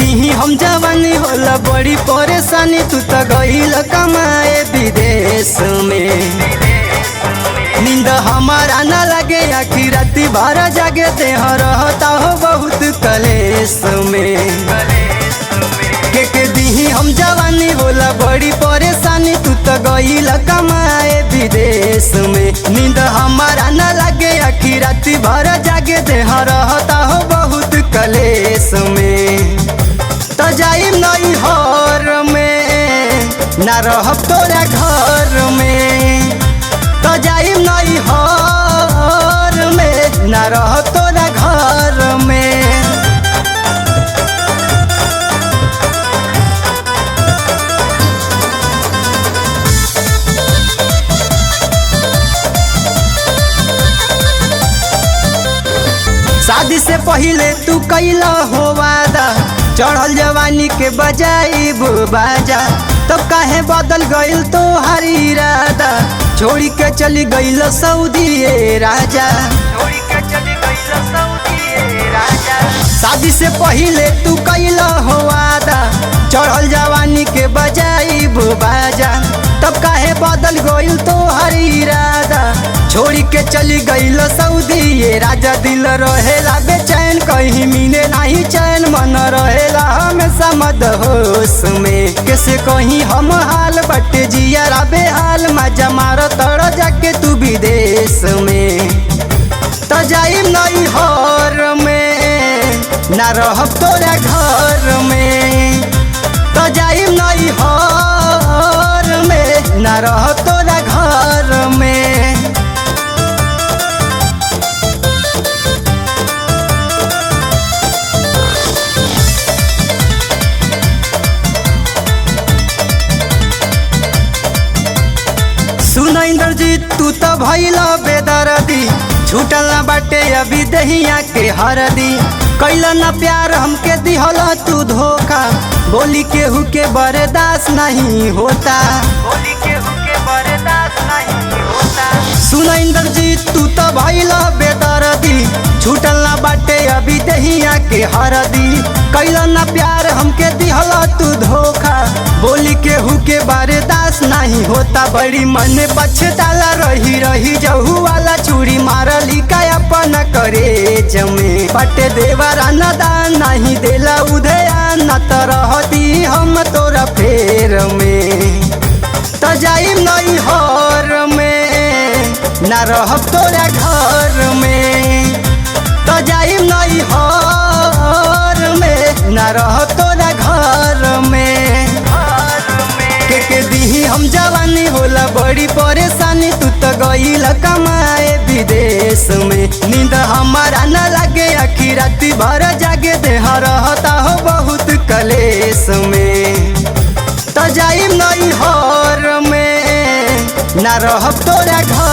दीही हम जवानी होला बड़ी परेशानी। तू तो गईल कमाए विदेश में, नींद हमारा न लगे आखी राती भर जागे देह रहता हो बहुत कलेश में। के दीही हम जवानी होला बड़ी परेशानी। तू तो गईल कमाए विदेश में, नींद हमारा न लगे आखी राती भर जागे देह रहता हो बहुत कलेश में। तो जाइम नहीं हर में न रहब तोरा घर में, तो जाइम नहीं हर में न रहब तोरा घर में। शादी से पहले तू कैला हो वादा, चढ़ल जवानी के बजाई बाजा। तो काहे बदल गईल तो हर इरादा, छोड़ी के चली गईल सऊदी राजा। शादी से पहले तू कैला हो वादा, चढ़ल जवानी के बजाई बाजा। तब काहे बदल गईल तो हर इरादा, छोड़ी के चली गईल सऊदी राजा। दिल रहेला बेचैन कहीं मिले नहीं चैन, मन रहेला हमेशा मदहोश में। कैसे कहीं हम हाल बटे जिया बेहाल, मजा मारो तड़ जाके तू विदेश में। तो जाइम नहीं हर में न रहब तोरा घर में, तो जाइम नहीं हर में न रहब तोरा घर में। सुन इंद्रजीत तू तो भइला बेदर्दी, छूटल ना बाटे अभी दहिया के हरदी। कैला ना प्यार हमके दिहला तू धोखा, बोली केहू के बर्दाश्त नहीं होता। सुन इंद्रजीत तू तो भइला बेदर्दी, छूटल ना बाटे अभी दहिया के हरदी। कैला ना प्यार हमके दिहला तू धोखा, बोली केहू के बर्दाश्त नहीं होता। बड़ी मन पछताला रही रही जहू वाला चूड़ी मारली का अपना करे जमे। पटे देवरा न दान नहीं देला उदया, न तो रहती हम तोरा फेर में। तो जाइम नहीं हर में न रहब तोरा घर में, तो जाइम नहीं हर में न रहब तोरा घर में। के दीही हम जवानी होला बड़ी परेशानी। तू तो गईल कमाए विदेश में, नींद हमारा न लगे आखी राती भर जागे देह रहता हो बहुत कलेश में। तो जाइम नहीं हर में न रहब तोरा घर